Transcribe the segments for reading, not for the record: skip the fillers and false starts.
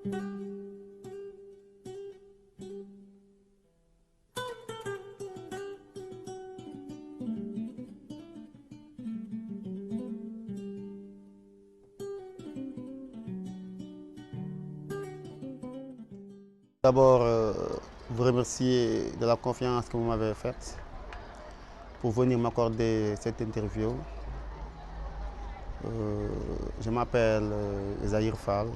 D'abord, vous remercier de la confiance que vous m'avez faite pour venir m'accorder cette interview. Je m'appelle Zahir Fall.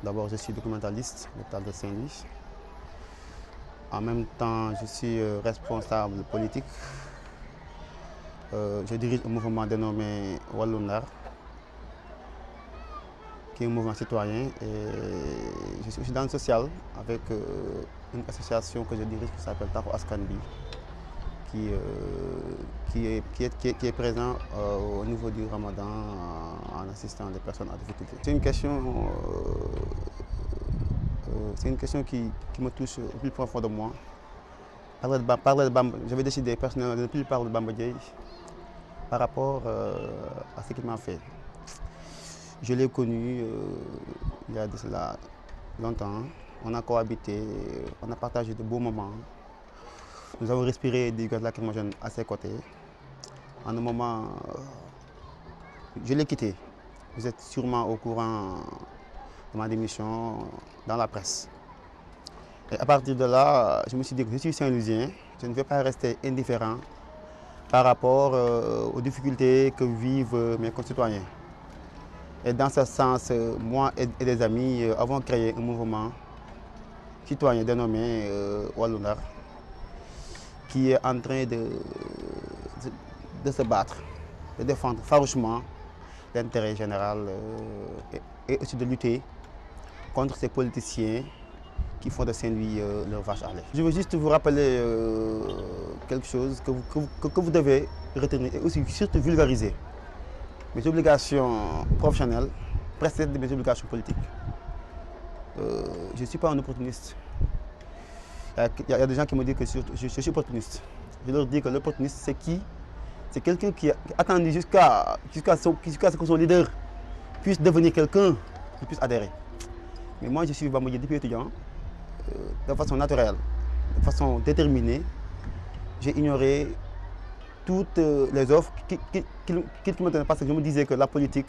D'abord, je suis documentaliste de l'État de Saint-Louis. En même temps, je suis responsable politique. Je dirige un mouvement dénommé Wallu Ndar, qui est un mouvement citoyen. Et je suis aussi dans le social avec une association que je dirige qui s'appelle Taxawu Askan Bi, qui est présent au niveau du Ramadan en assistant les personnes en difficulté. C'est une question qui me touche au plus profond de moi. J'avais décidé personnellement de ne plus parler de Bamba Dièye par rapport à ce qu'il m'a fait. Je l'ai connu il y a de cela longtemps. On a cohabité, on a partagé de beaux moments. Nous avons respiré du gaz lacrymogène à ses côtés. En un moment, je l'ai quitté. Vous êtes sûrement au courant de ma démission dans la presse. Et à partir de là, je me suis dit que je suis Saint-Louisien, je ne vais pas rester indifférent par rapport aux difficultés que vivent mes concitoyens. Et dans ce sens, moi et des amis avons créé un mouvement citoyen dénommé Wallu Ndar, qui est en train de se battre, de défendre farouchement l'intérêt général et aussi de lutter contre ces politiciens qui font de Saint-Louis leur vache à lait. Je veux juste vous rappeler quelque chose que vous devez retenir et aussi surtout vulgariser. Mes obligations professionnelles précèdent mes obligations politiques. Je ne suis pas un opportuniste. Il y a des gens qui me disent que je suis opportuniste. Je leur dis que l'opportuniste, c'est qui? C'est quelqu'un qui a attendu jusqu'à ce que son leader puisse devenir quelqu'un qui puisse adhérer. Mais moi, je suis Bamba Dièye depuis étudiant, de façon naturelle, de façon déterminée. J'ai ignoré toutes les offres qui me donnaient parce que je me disais que la politique,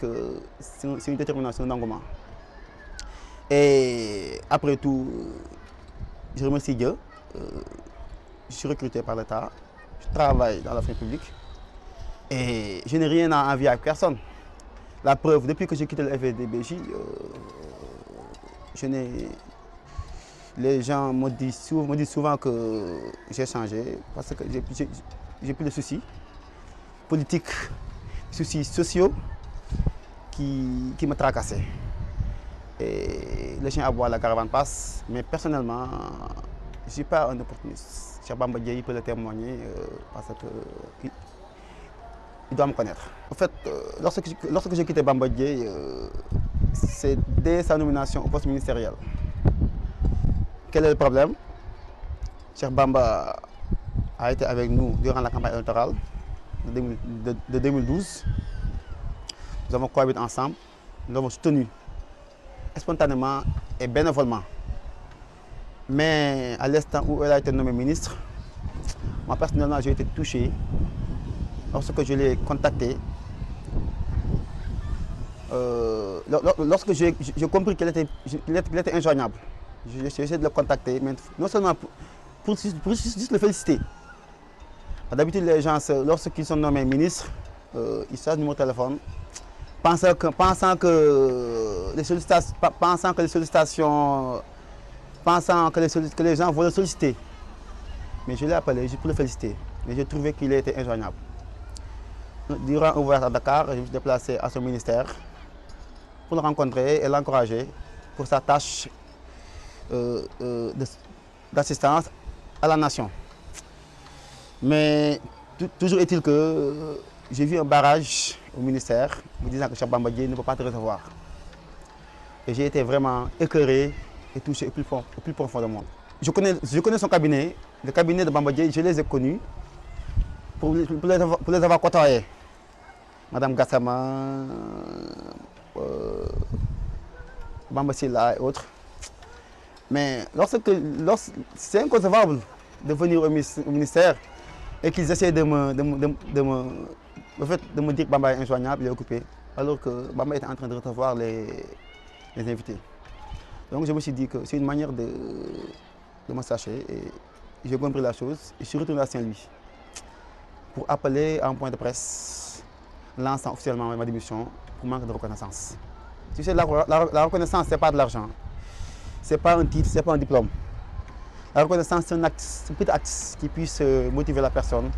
c'est une détermination, un engouement. Et après tout, je remercie Dieu. Je suis recruté par l'État, je travaille dans la fonction publique et je n'ai rien à envier à personne. La preuve, depuis que j'ai quitté le FSD/BJ, les gens me disent souvent que j'ai changé parce que j'ai plus de soucis politiques, soucis sociaux qui me tracassaient. Et le chien aboie, la caravane passe, mais personnellement, je ne suis pas un opportuniste. Cheikh Bamba Dièye peut le témoigner parce qu'il doit me connaître. En fait, lorsque j'ai quitté Bamba Dièye, c'est dès sa nomination au poste ministériel. Quel est le problème? Cheikh Bamba a été avec nous durant la campagne électorale de 2012. Nous avons cohabité ensemble, nous avons soutenu spontanément et bénévolement. Mais à l'instant où elle a été nommée ministre, moi personnellement j'ai été touché lorsque je l'ai contacté. Lorsque j'ai compris qu'il était injoignable, j'ai essayé de le contacter, mais non seulement pour juste le féliciter. D'habitude, les gens, lorsqu'ils sont nommés ministres, ils savent numéro de téléphone, pensant que les gens vont le solliciter. Mais je l'ai appelé juste pour le féliciter. Mais j'ai trouvé qu'il était injoignable. Durant un voyage à Dakar, je me suis déplacé à son ministère pour le rencontrer et l'encourager pour sa tâche d'assistance à la nation. Mais toujours est-il que j'ai vu un barrage au ministère me disant que Cheikh Bamba Dièye ne peut pas te recevoir. Et j'ai été vraiment écœuré et touché au plus profond de moi. Je connais son cabinet, le cabinet de Bamba Dièye, je les ai connus pour les avoir côtoyés. Madame Gassama, Bamba Sylla et autres. Mais c'est inconcevable de venir au ministère et qu'ils essaient de me dire que Bamba est injoignable, il est occupé, alors que Bamba était en train de recevoir les invités. Donc je me suis dit que c'est une manière de me sacher et j'ai compris la chose et je suis retourné à Saint-Louis pour appeler à un point de presse, lançant officiellement ma démission pour manque de reconnaissance. Tu sais, la reconnaissance, ce n'est pas de l'argent. Ce n'est pas un titre, ce n'est pas un diplôme. La reconnaissance, c'est un petit acte qui puisse motiver la personne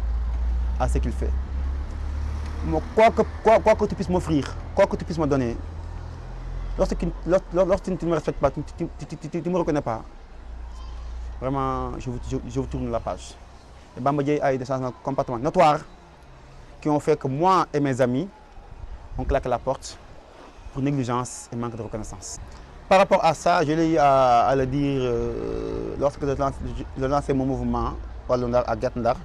à ce qu'il fait. Quoi que tu puisses m'offrir, quoi que tu puisses me donner, lorsque tu ne me respectes pas, tu ne me reconnais pas, vraiment, je vous tourne la page. Et Bamba Dièye a eu des changements comportements notoires qui ont fait que moi et mes amis, on claque la porte pour négligence et manque de reconnaissance. Par rapport à ça, je l'ai eu à le dire lorsque je lançais mon mouvement Walloundar à Guet Ndar.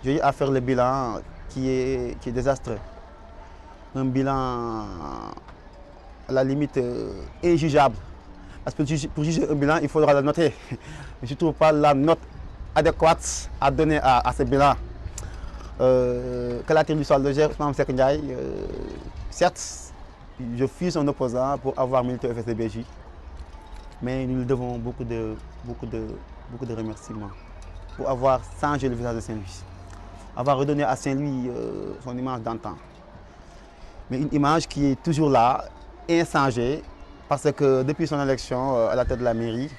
J'ai eu à faire le bilan qui est désastreux. Un bilan à la limite injugeable. Parce que pour juger un bilan, il faudra le noter. Je ne trouve pas la note adéquate à donner à ce bilan. Que la tribu soit légère, certes, je suis un opposant pour avoir milité au FSD/BJ, mais nous lui devons beaucoup de remerciements pour avoir changé le visage de Saint-Louis, avoir redonné à Saint-Louis son image d'antan. Mais une image qui est toujours là, inchangée, parce que depuis son élection à la tête de la mairie,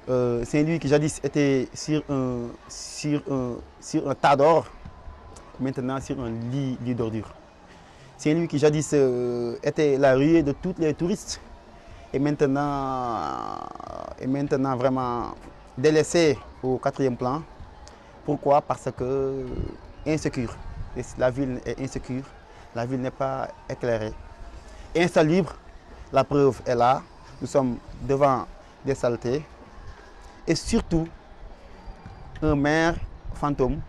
Saint-Louis qui jadis était sur un tas d'or, maintenant sur un lit d'ordures. C'est lui qui jadis était la ruée de tous les touristes et maintenant vraiment délaissé au 4e plan. Pourquoi? Parce que insécure. La ville est insécure, la ville n'est pas éclairée. Insalubre, la preuve est là. Nous sommes devant des saletés. Et surtout, un maire fantôme,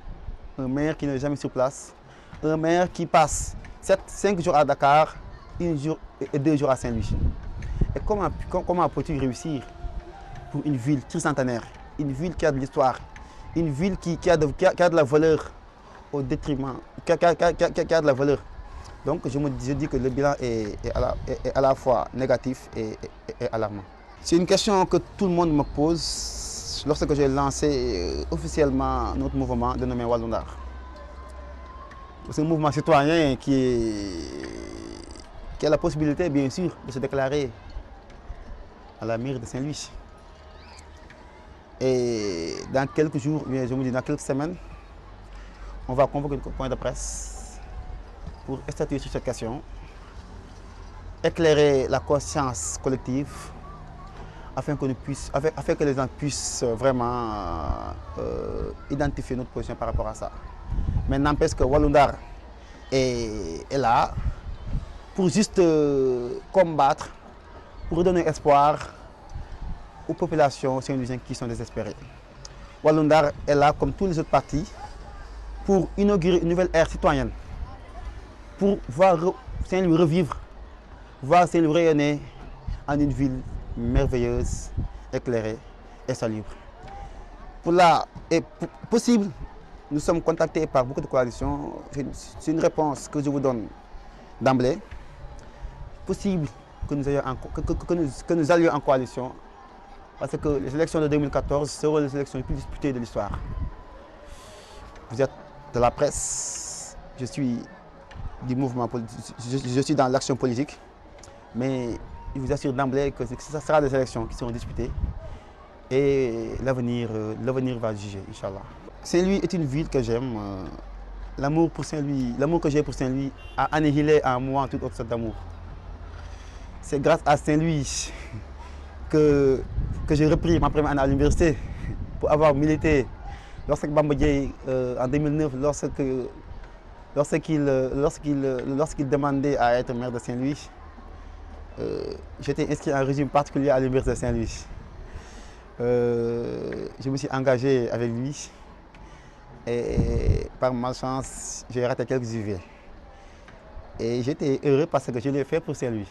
un maire qui n'est jamais sur place, un maire qui passe 5 jours à Dakar, 1 jour et 2 jours à Saint-Louis. Et comment peux-tu réussir pour une ville tricentenaire, une ville qui a de l'histoire, une ville qui a de la valeur au détriment, qui a de la valeur. Donc je dis que le bilan est à la fois négatif et alarmant. C'est une question que tout le monde me pose lorsque j'ai lancé officiellement notre mouvement dénommé Walloundar. C'est un mouvement citoyen qui a la possibilité, bien sûr, de se déclarer à la mairie de Saint-Louis. Et dans quelques jours, je me dis dans quelques semaines, on va convoquer un point de presse pour statuer sur cette question, éclairer la conscience collective afin que les gens puissent vraiment identifier notre position par rapport à ça. Mais n'empêche que Walloundar est là pour juste combattre, pour donner espoir aux populations saint-louisiennes qui sont désespérées. Walloundar est là, comme tous les autres partis, pour inaugurer une nouvelle ère citoyenne, pour voir Saint-Louis revivre, voir Saint-Louis rayonner en une ville merveilleuse, éclairée et salubre. Pour là, est possible. Nous sommes contactés par beaucoup de coalitions. C'est une réponse que je vous donne d'emblée. Possible que nous allions en coalition parce que les élections de 2014 seront les élections les plus disputées de l'histoire. Vous êtes de la presse, je suis du mouvement politique, je suis dans l'action politique, mais je vous assure d'emblée que ce sera des élections qui seront disputées et l'avenir va juger, Inch'Allah. Saint-Louis est une ville que j'aime. L'amour pour Saint-Louis, l'amour que j'ai pour Saint-Louis a annihilé en moi toute autre sorte d'amour. C'est grâce à Saint-Louis que j'ai repris ma première année à l'université pour avoir milité. Lorsque Bamba Dièye, en 2009, lorsqu'il demandait à être maire de Saint-Louis, j'étais inscrit à un régime particulier à l'université de Saint-Louis. Je me suis engagé avec lui et par malchance, j'ai raté quelques UV. Et j'étais heureux parce que je l'ai fait pour Saint-Louis.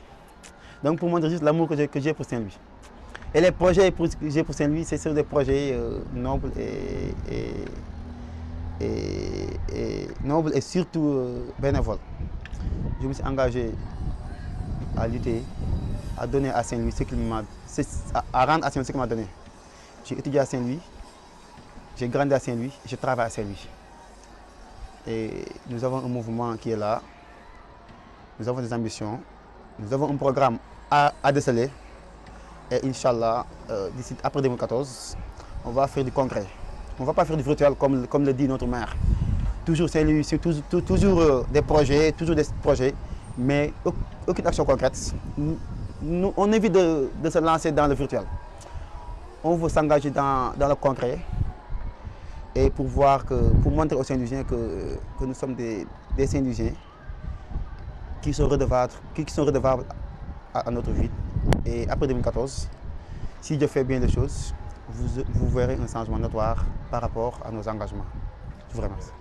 Donc pour montrer juste l'amour que j'ai pour Saint-Louis. Et les projets que j'ai pour Saint-Louis, c'est sur des projets nobles nobles et surtout bénévoles. Je me suis engagé à lutter, à donner à Saint-Louis ce qu'il m'a, à rendre à Saint-Louis ce qu'il m'a donné. J'ai étudié à Saint-Louis, j'ai grandi à Saint-Louis, je travaille à Saint-Louis. Et nous avons un mouvement qui est là, nous avons des ambitions, nous avons un programme à déceler. Et Inch'Allah, d'ici après 2014, on va faire du concret. On ne va pas faire du virtuel comme le dit notre maire. Toujours Saint-Louis, c'est toujours des projets, mais aucune action concrète. On évite de se lancer dans le virtuel. On veut s'engager dans le concret et pour montrer aux Saint-Louisiens que nous sommes des Saint-Louisiens qui sont redevables à notre vie. Et après 2014, si Dieu fait bien les choses, vous verrez un changement notoire par rapport à nos engagements. Je vous remercie.